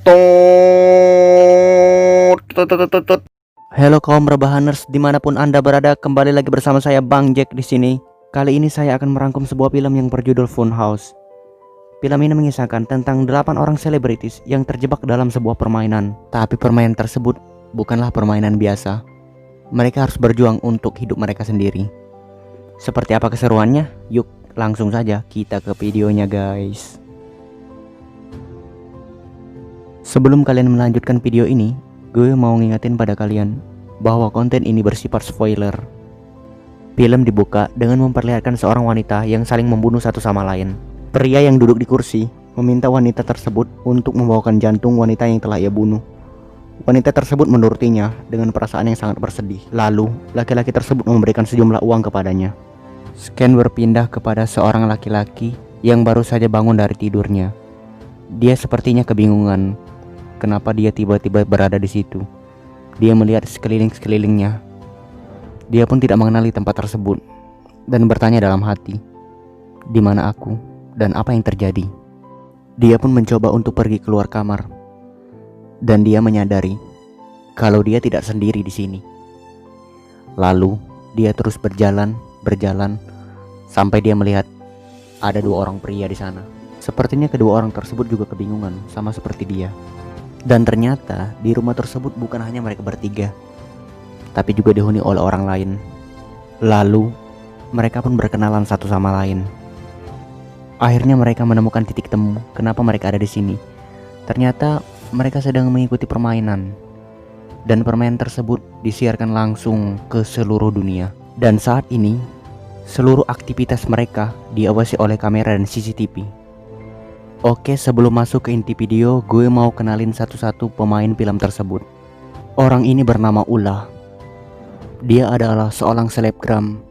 Tut, tut, tut, tut, tut. Halo kaum rebahaners dimanapun anda berada, kembali lagi bersama saya Bang Jack di sini. Kali ini saya akan merangkum sebuah film yang berjudul Funhouse. Film ini mengisahkan tentang 8 orang selebritis yang terjebak dalam sebuah permainan. Tapi permainan tersebut bukanlah permainan biasa. Mereka harus berjuang untuk hidup mereka sendiri. Seperti apa keseruannya? Yuk langsung saja kita ke videonya guys. Sebelum kalian melanjutkan video ini, gue mau ngingetin pada kalian bahwa konten ini bersifat spoiler. Film dibuka dengan memperlihatkan seorang wanita yang saling membunuh satu sama lain. Pria yang duduk di kursi meminta wanita tersebut untuk membawakan jantung wanita yang telah ia bunuh. Wanita tersebut menurutinya dengan perasaan yang sangat bersedih. Lalu, laki-laki tersebut memberikan sejumlah uang kepadanya. Scan berpindah kepada seorang laki-laki yang baru saja bangun dari tidurnya. Dia sepertinya kebingungan. Kenapa dia tiba-tiba berada di situ? Dia melihat sekeliling-sekelilingnya. Dia pun tidak mengenali tempat tersebut dan bertanya dalam hati, di mana aku dan apa yang terjadi? Dia pun mencoba untuk pergi keluar kamar dan dia menyadari kalau dia tidak sendiri di sini. Lalu dia terus berjalan sampai dia melihat ada 2 orang pria di sana. Sepertinya kedua orang tersebut juga kebingungan sama seperti dia. Dan ternyata di rumah tersebut bukan hanya mereka bertiga, tapi juga dihuni oleh orang lain. Lalu mereka pun berkenalan satu sama lain. Akhirnya mereka menemukan titik temu kenapa mereka ada di sini. Ternyata mereka sedang mengikuti permainan, dan permainan tersebut disiarkan langsung ke seluruh dunia. Dan saat ini seluruh aktivitas mereka diawasi oleh kamera dan CCTV. Oke, sebelum masuk ke inti video, gue mau kenalin satu-satu pemain film tersebut. Orang ini bernama Ula. Dia adalah seorang selebgram.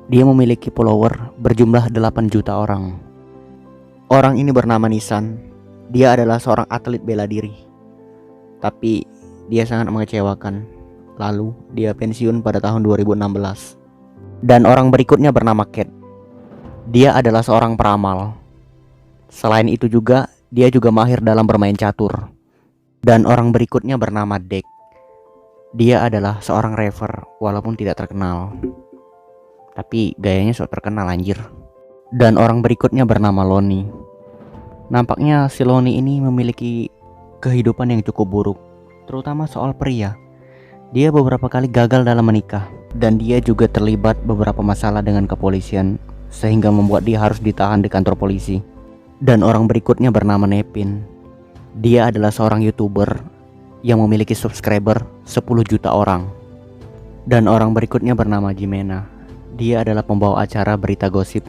Dia memiliki follower berjumlah 8 juta orang. Orang ini bernama Nisan. Dia adalah seorang atlet bela diri. Tapi dia sangat mengecewakan. Lalu dia pensiun pada tahun 2016. Dan orang berikutnya bernama Cat. Dia adalah seorang peramal. Selain itu juga, dia juga mahir dalam bermain catur. Dan orang berikutnya bernama Dek. Dia adalah seorang rapper walaupun tidak terkenal. Tapi gayanya sok terkenal anjir. Dan orang berikutnya bernama Loni. Nampaknya si Loni ini memiliki kehidupan yang cukup buruk, terutama soal pria. Dia beberapa kali gagal dalam menikah. Dan dia juga terlibat beberapa masalah dengan kepolisian, sehingga membuat dia harus ditahan di kantor polisi. Dan orang berikutnya bernama Nepin. Dia adalah seorang YouTuber yang memiliki subscriber 10 juta orang. Dan orang berikutnya bernama Jimena. Dia adalah pembawa acara berita gosip.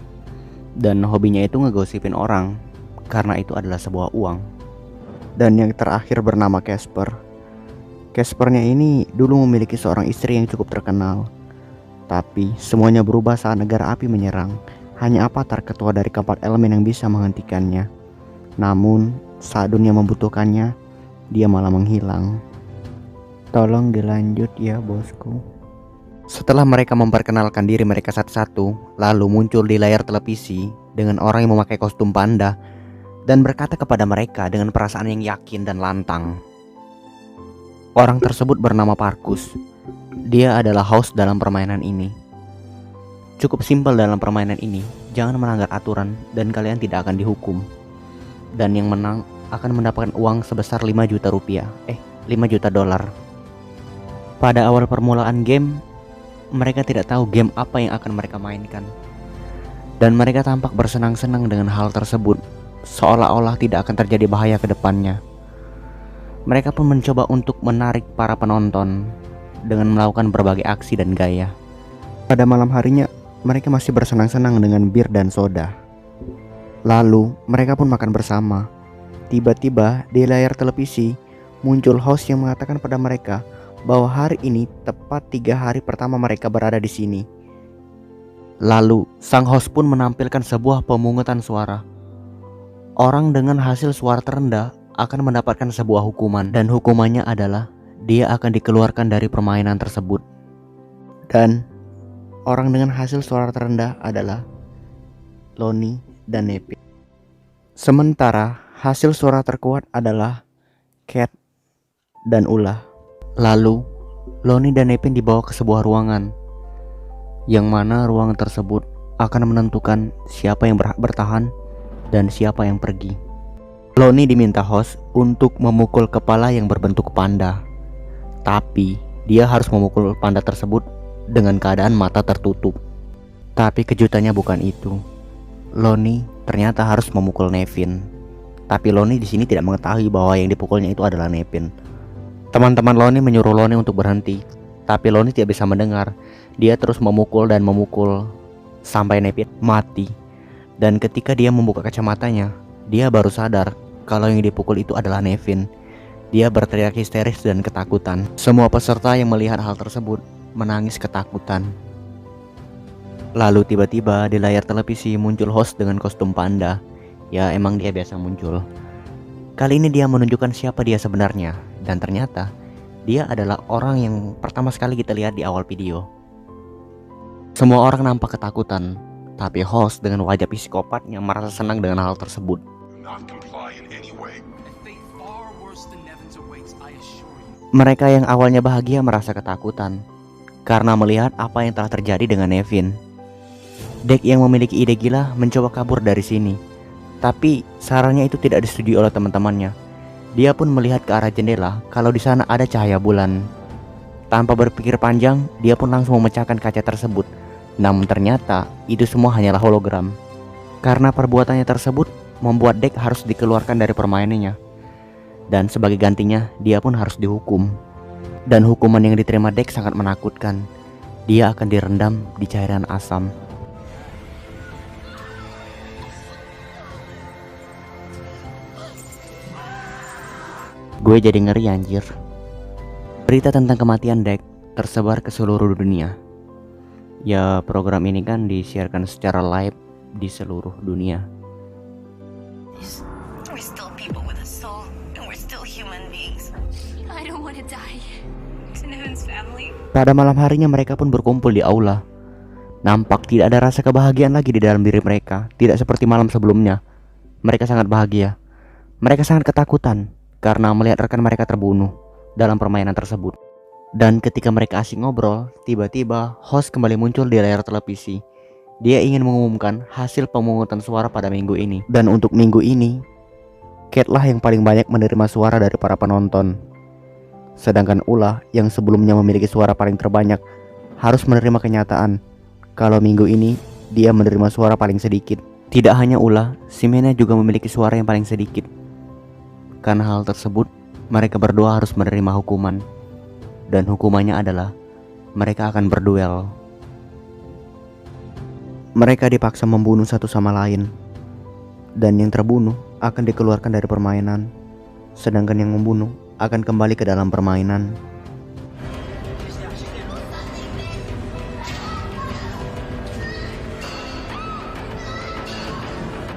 Dan hobinya itu ngegosipin orang, karena itu adalah sebuah uang. Dan yang terakhir bernama Casper. Caspernya ini dulu memiliki seorang istri yang cukup terkenal. Tapi semuanya berubah saat negara api menyerang. Hanya Avatar, ketua dari keempat elemen, yang bisa menghentikannya. Namun saat dunia membutuhkannya, dia malah menghilang. Tolong dilanjut ya bosku. Setelah mereka memperkenalkan diri mereka satu-satu, lalu muncul di layar televisi dengan orang yang memakai kostum panda dan berkata kepada mereka dengan perasaan yang yakin dan lantang. Orang tersebut bernama Parkus. Dia adalah host dalam permainan ini. Cukup simpel dalam permainan ini, jangan melanggar aturan dan kalian tidak akan dihukum. Dan yang menang akan mendapatkan uang sebesar 5 juta rupiah, 5 juta dolar. Pada awal permulaan game, mereka tidak tahu game apa yang akan mereka mainkan. Dan mereka tampak bersenang-senang dengan hal tersebut, seolah-olah tidak akan terjadi bahaya ke depannya. Mereka pun mencoba untuk menarik para penonton dengan melakukan berbagai aksi dan gaya. Pada malam harinya, mereka masih bersenang-senang dengan bir dan soda. Lalu mereka pun makan bersama. Tiba-tiba di layar televisi muncul host yang mengatakan pada mereka bahwa hari ini tepat 3 hari pertama mereka berada di sini. Lalu sang host pun menampilkan sebuah pemungutan suara. Orang dengan hasil suara terendah akan mendapatkan sebuah hukuman, dan hukumannya adalah dia akan dikeluarkan dari permainan tersebut. Dan orang dengan hasil suara terendah adalah Loni dan Nepin. Sementara hasil suara terkuat adalah Cat, dan ulah. Lalu, Lonnie dan Nevin dibawa ke sebuah ruangan, yang mana ruangan tersebut akan menentukan siapa yang berhak bertahan dan siapa yang pergi. Lonnie diminta host untuk memukul kepala yang berbentuk panda, tapi dia harus memukul panda tersebut dengan keadaan mata tertutup. Tapi kejutannya bukan itu. Lonnie ternyata harus memukul Nevin. Tapi Lonnie di sini tidak mengetahui bahwa yang dipukulnya itu adalah Nevin. Teman-teman Lonnie menyuruh Lonnie untuk berhenti, tapi Lonnie tidak bisa mendengar. Dia terus memukul dan memukul sampai Nevin mati. Dan ketika dia membuka kacamatanya, dia baru sadar kalau yang dipukul itu adalah Nevin. Dia berteriak histeris dan ketakutan. Semua peserta yang melihat hal tersebut menangis ketakutan. Lalu tiba-tiba di layar televisi muncul host dengan kostum panda. Ya emang dia biasa muncul. Kali ini dia menunjukkan siapa dia sebenarnya. Dan ternyata dia adalah orang yang pertama sekali kita lihat di awal video. Semua orang nampak ketakutan, tapi host dengan wajah psikopatnya merasa senang dengan hal tersebut. Mereka yang awalnya bahagia merasa ketakutan karena melihat apa yang telah terjadi dengan Nevin. Deck yang memiliki ide gila mencoba kabur dari sini, tapi sarannya itu tidak disetujui oleh teman-temannya. Dia pun melihat ke arah jendela kalau di sana ada cahaya bulan. Tanpa berpikir panjang, dia pun langsung memecahkan kaca tersebut. Namun ternyata itu semua hanyalah hologram. Karena perbuatannya tersebut membuat Deck harus dikeluarkan dari permainannya. Dan sebagai gantinya, dia pun harus dihukum. Dan hukuman yang diterima Deck sangat menakutkan. Dia akan direndam di cairan asam. Gue jadi ngeri anjir. Berita tentang kematian Deck tersebar ke seluruh dunia. Ya program ini kan disiarkan secara live di seluruh dunia. Pada malam harinya mereka pun berkumpul di aula. Nampak tidak ada rasa kebahagiaan lagi di dalam diri mereka. Tidak seperti malam sebelumnya. Mereka sangat bahagia. Mereka sangat ketakutan karena melihat rekan mereka terbunuh dalam permainan tersebut. Dan ketika mereka asik ngobrol, tiba-tiba host kembali muncul di layar televisi. Dia ingin mengumumkan hasil pemungutan suara pada minggu ini. Dan untuk minggu ini, Cat lah yang paling banyak menerima suara dari para penonton. Sedangkan Ulah yang sebelumnya memiliki suara paling terbanyak harus menerima kenyataan kalau minggu ini dia menerima suara paling sedikit. Tidak hanya Ulah, Ximena juga memiliki suara yang paling sedikit. Karena hal tersebut, mereka berdua harus menerima hukuman. Dan hukumannya adalah mereka akan berduel. Mereka dipaksa membunuh satu sama lain. Dan yang terbunuh akan dikeluarkan dari permainan. Sedangkan yang membunuh akan kembali ke dalam permainan.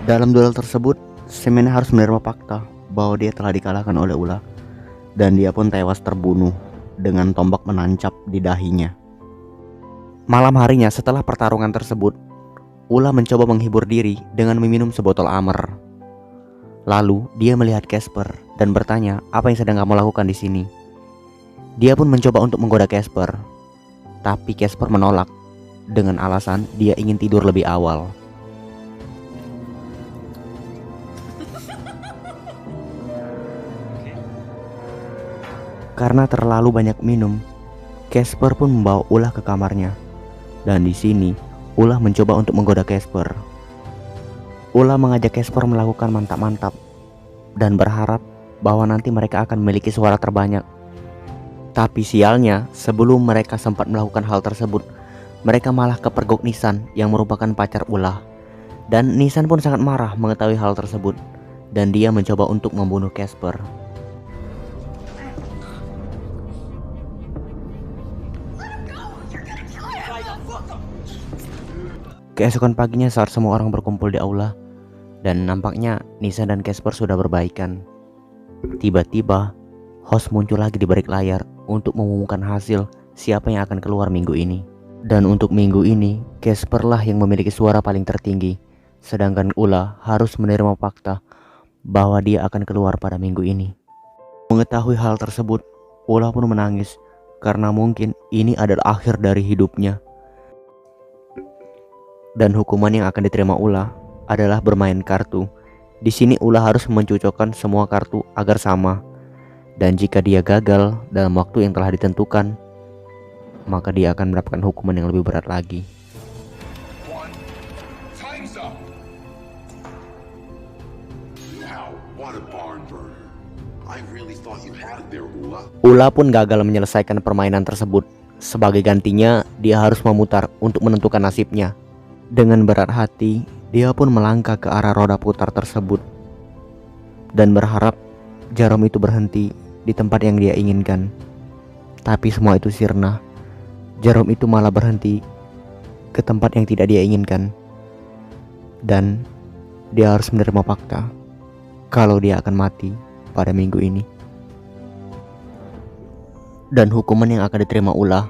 Dalam duel tersebut, Ximena harus menerima fakta bahwa dia telah dikalahkan oleh Ulah. Dan dia pun tewas terbunuh dengan tombak menancap di dahinya. Malam harinya setelah pertarungan tersebut, Ulah mencoba menghibur diri dengan meminum sebotol amer. Lalu dia melihat Casper dan bertanya apa yang sedang kamu lakukan di sini. Dia pun mencoba untuk menggoda Casper, tapi Casper menolak dengan alasan dia ingin tidur lebih awal. Karena terlalu banyak minum, Casper pun membawa Ulah ke kamarnya. Dan di sini, Ulah mencoba untuk menggoda Casper. Ulah mengajak Casper melakukan mantap-mantap dan berharap bahwa nanti mereka akan memiliki suara terbanyak. Tapi sialnya, sebelum mereka sempat melakukan hal tersebut, mereka malah kepergok Nissan yang merupakan pacar Ulah. Dan Nissan pun sangat marah mengetahui hal tersebut, dan dia mencoba untuk membunuh Casper. Keesokan paginya saat semua orang berkumpul di aula dan nampaknya Nisa dan Casper sudah berbaikan, tiba-tiba host muncul lagi di balik layar untuk mengumumkan hasil siapa yang akan keluar minggu ini. Dan untuk minggu ini Casper lah yang memiliki suara paling tertinggi, sedangkan Ulah harus menerima fakta bahwa dia akan keluar pada minggu ini. Mengetahui hal tersebut, Ula pun menangis karena mungkin ini adalah akhir dari hidupnya. Dan hukuman yang akan diterima Ula adalah bermain kartu. Di sini Ula harus mencocokkan semua kartu agar sama. Dan jika dia gagal dalam waktu yang telah ditentukan, maka dia akan mendapatkan hukuman yang lebih berat lagi. Time's up. Wow, what a barn burner. I really thought you had it there, Ula. Ula pun gagal menyelesaikan permainan tersebut. Sebagai gantinya, dia harus memutar untuk menentukan nasibnya. Dengan berat hati, dia pun melangkah ke arah roda putar tersebut dan berharap jarum itu berhenti di tempat yang dia inginkan. Tapi semua itu sirna. Jarum itu malah berhenti ke tempat yang tidak dia inginkan. Dan dia harus menerima fakta kalau dia akan mati pada minggu ini. Dan hukuman yang akan diterima Ula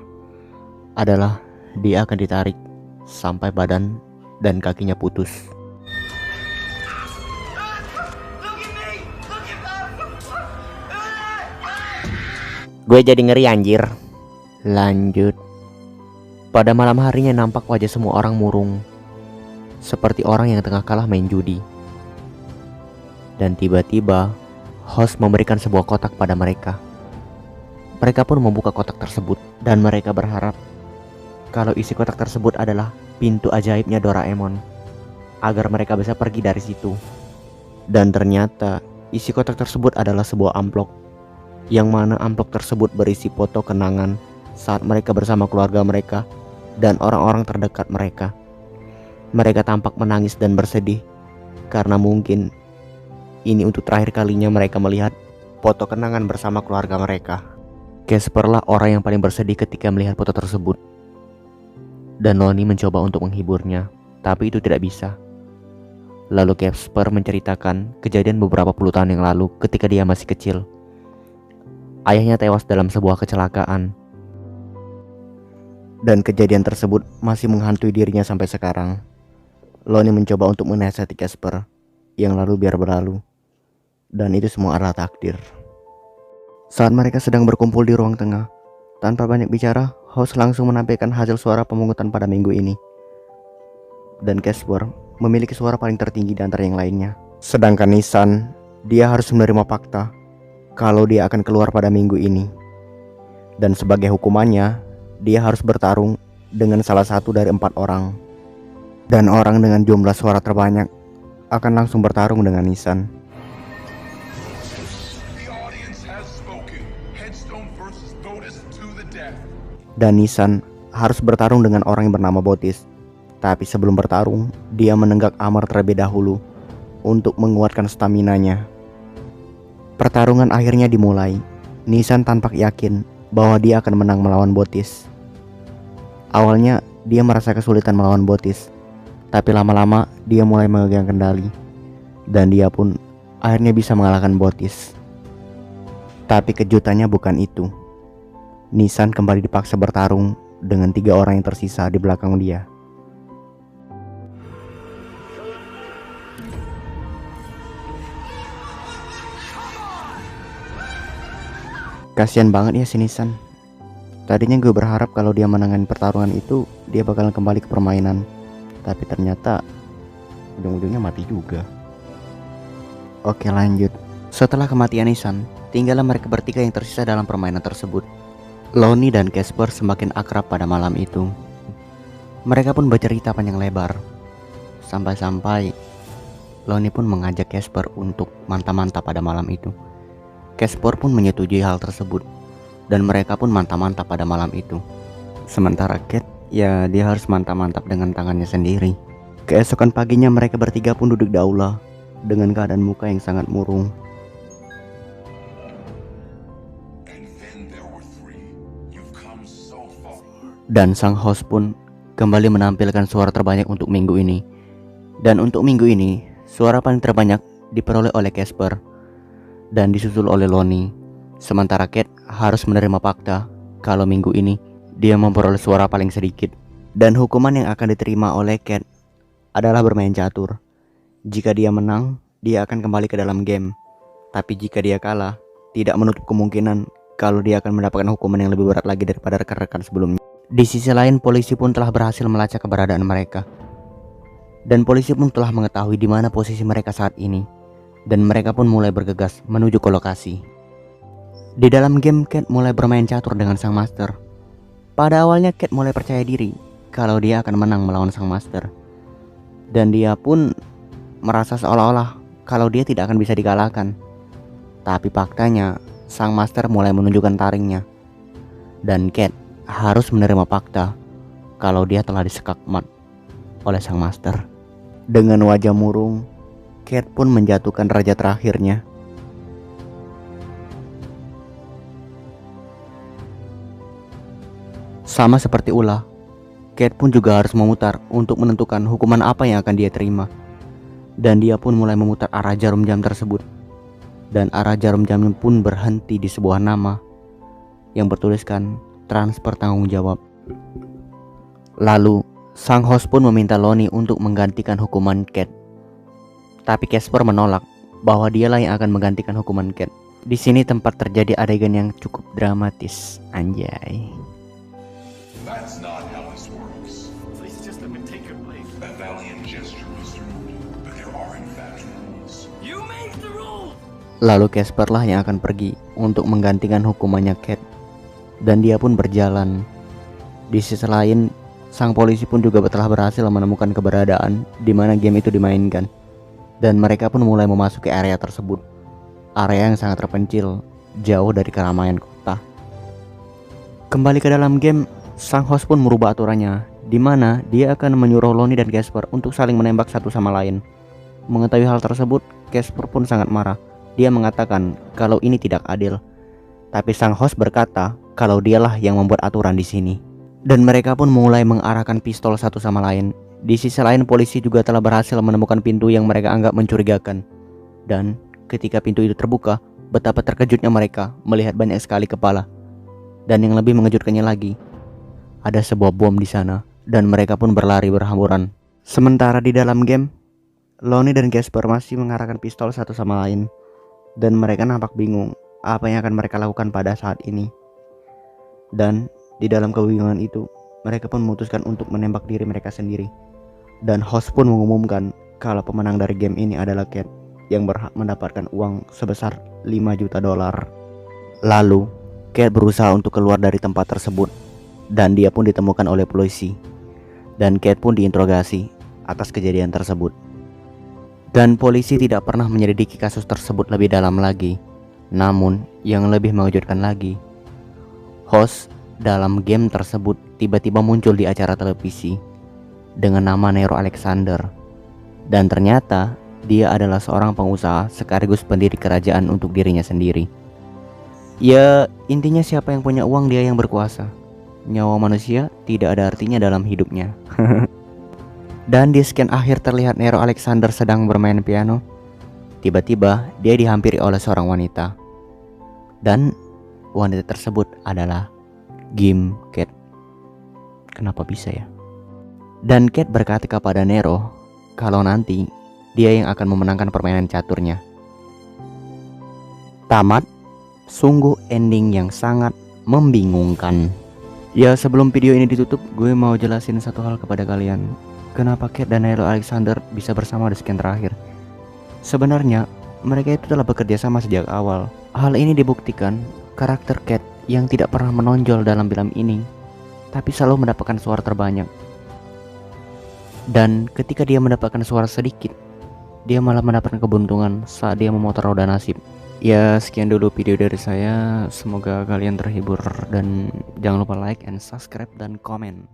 adalah dia akan ditarik sampai badan dan kakinya putus. Gue jadi ngeri anjir. Lanjut. Pada malam harinya nampak wajah semua orang murung, seperti orang yang tengah kalah main judi. Dan tiba-tiba host memberikan sebuah kotak pada mereka. Mereka pun membuka kotak tersebut dan mereka berharap kalau isi kotak tersebut adalah pintu ajaibnya Doraemon agar mereka bisa pergi dari situ. Dan ternyata isi kotak tersebut adalah sebuah amplop, yang mana amplop tersebut berisi foto kenangan saat mereka bersama keluarga mereka dan orang-orang terdekat mereka. Mereka tampak menangis dan bersedih karena mungkin ini untuk terakhir kalinya mereka melihat foto kenangan bersama keluarga mereka. Casper lah orang yang paling bersedih ketika melihat foto tersebut. Dan Lonnie mencoba untuk menghiburnya, tapi itu tidak bisa. Lalu Casper menceritakan kejadian beberapa puluh tahun yang lalu ketika dia masih kecil. Ayahnya tewas dalam sebuah kecelakaan. Dan kejadian tersebut masih menghantui dirinya sampai sekarang. Lonnie mencoba untuk menasihati Casper, yang lalu biar berlalu. Dan itu semua adalah takdir. Saat mereka sedang berkumpul di ruang tengah, tanpa banyak bicara, host langsung menampilkan hasil suara pemungutan pada minggu ini. Dan Casper memiliki suara paling tertinggi di antara yang lainnya. Sedangkan Nissan, dia harus menerima fakta kalau dia akan keluar pada minggu ini. Dan sebagai hukumannya, dia harus bertarung dengan salah satu dari 4 orang. Dan orang dengan jumlah suara terbanyak akan langsung bertarung dengan Nissan. Dan Nissan harus bertarung dengan orang yang bernama Botis. Tapi sebelum bertarung, dia menenggak amar terlebih dahulu untuk menguatkan staminanya. Pertarungan akhirnya dimulai. Nissan tampak yakin bahwa dia akan menang melawan Botis. Awalnya dia merasa kesulitan melawan Botis, tapi lama-lama dia mulai memegang kendali. Dan dia pun akhirnya bisa mengalahkan Botis. Tapi kejutannya bukan itu. Nissan kembali dipaksa bertarung dengan 3 orang yang tersisa di belakang dia. Kasian banget ya si Nissan. Tadinya gue berharap kalau dia menangani pertarungan itu, dia bakalan kembali ke permainan. Tapi ternyata ujung-ujungnya mati juga. Oke, lanjut. Setelah kematian Nissan, tinggallah mereka bertiga yang tersisa dalam permainan tersebut. Lonnie dan Casper semakin akrab pada malam itu. Mereka pun bercerita panjang lebar. Sampai-sampai Lonnie pun mengajak Casper untuk mantap-mantap pada malam itu. Casper pun menyetujui hal tersebut, dan mereka pun mantap-mantap pada malam itu. Sementara Cat, ya dia harus mantap-mantap dengan tangannya sendiri. Keesokan paginya mereka bertiga pun duduk di aula dengan keadaan muka yang sangat murung. Dan sang host pun kembali menampilkan suara terbanyak untuk minggu ini. Dan untuk minggu ini, suara paling terbanyak diperoleh oleh Casper dan disusul oleh Lonnie. Sementara Cat harus menerima fakta kalau minggu ini dia memperoleh suara paling sedikit. Dan hukuman yang akan diterima oleh Cat adalah bermain catur. Jika dia menang, dia akan kembali ke dalam game. Tapi jika dia kalah, tidak menutup kemungkinan kalau dia akan mendapatkan hukuman yang lebih berat lagi daripada rekan-rekan sebelumnya. Di sisi lain, polisi pun telah berhasil melacak keberadaan mereka. Dan polisi pun telah mengetahui di mana posisi mereka saat ini. Dan mereka pun mulai bergegas menuju ke lokasi. Di dalam game, Cat mulai bermain catur dengan sang master. Pada awalnya Cat mulai percaya diri kalau dia akan menang melawan sang master. Dan dia pun merasa seolah-olah kalau dia tidak akan bisa dikalahkan. Tapi faktanya, sang master mulai menunjukkan taringnya. Dan Cat harus menerima fakta kalau dia telah disekak mat oleh sang master. Dengan wajah murung, Cat pun menjatuhkan raja terakhirnya. Sama seperti ulah, Cat pun juga harus memutar untuk menentukan hukuman apa yang akan dia terima. Dan dia pun mulai memutar arah jarum jam tersebut. Dan arah jarum jam pun berhenti di sebuah nama yang bertuliskan transfer tanggung jawab. Lalu, sang host pun meminta Lonnie untuk menggantikan hukuman Cat. Tapi Casper menolak bahwa dialah yang akan menggantikan hukuman Cat. Di sini tempat terjadi adegan yang cukup dramatis, anjay. That's not how this works. Please just let me take your blade. A valiant gesture, Mr. Moody, but there are in fact rules. You make the rules! Lalu Casper lah yang akan pergi untuk menggantikan hukumannya Cat. Dan dia pun berjalan. Di sisi lain, sang polisi pun juga telah berhasil menemukan keberadaan di mana game itu dimainkan. Dan mereka pun mulai memasuki area tersebut. Area yang sangat terpencil, jauh dari keramaian kota. Kembali ke dalam game, sang host pun merubah aturannya, di mana dia akan menyuruh Lonnie dan Casper untuk saling menembak satu sama lain. Mengetahui hal tersebut, Casper pun sangat marah. Dia mengatakan kalau ini tidak adil. Tapi sang host berkata kalau dialah yang membuat aturan di sini. Dan mereka pun mulai mengarahkan pistol satu sama lain. Di sisi lain, polisi juga telah berhasil menemukan pintu yang mereka anggap mencurigakan. Dan ketika pintu itu terbuka, betapa terkejutnya mereka melihat banyak sekali kepala. Dan yang lebih mengejutkannya lagi, ada sebuah bom di sana dan mereka pun berlari berhamburan. Sementara di dalam game, Lonnie dan Casper masih mengarahkan pistol satu sama lain. Dan mereka nampak bingung apa yang akan mereka lakukan pada saat ini. Dan di dalam kebingungan itu, mereka pun memutuskan untuk menembak diri mereka sendiri. Dan host pun mengumumkan kalau pemenang dari game ini adalah Cat yang berhak mendapatkan uang sebesar $5 juta. Lalu, Cat berusaha untuk keluar dari tempat tersebut dan dia pun ditemukan oleh polisi. Dan Cat pun diinterogasi atas kejadian tersebut. Dan polisi tidak pernah menyelidiki kasus tersebut lebih dalam lagi. Namun, yang lebih mengejutkan lagi, host dalam game tersebut tiba-tiba muncul di acara televisi dengan nama Nero Alexander. Dan ternyata dia adalah seorang pengusaha sekaligus pendiri kerajaan untuk dirinya sendiri. Ya, intinya siapa yang punya uang dia yang berkuasa. Nyawa manusia tidak ada artinya dalam hidupnya. Dan di scan akhir terlihat Nero Alexander sedang bermain piano. Tiba-tiba dia dihampiri oleh seorang wanita. Dan wanita tersebut adalah Gim Cat. Kenapa bisa ya? Dan Cat berkata kepada Nero kalau nanti dia yang akan memenangkan permainan caturnya. Tamat. Sungguh ending yang sangat membingungkan. Ya, sebelum video ini ditutup, gue mau jelasin satu hal kepada kalian. Kenapa Cat dan Nero Alexander bisa bersama di scan terakhir? Sebenarnya mereka itu telah bekerja sama sejak awal. Hal ini dibuktikan karakter Cat yang tidak pernah menonjol dalam film ini, tapi selalu mendapatkan suara terbanyak. Dan ketika dia mendapatkan suara sedikit, dia malah mendapatkan keberuntungan saat dia memutar roda nasib. Ya, sekian dulu video dari saya. Semoga kalian terhibur dan jangan lupa like and subscribe dan komen.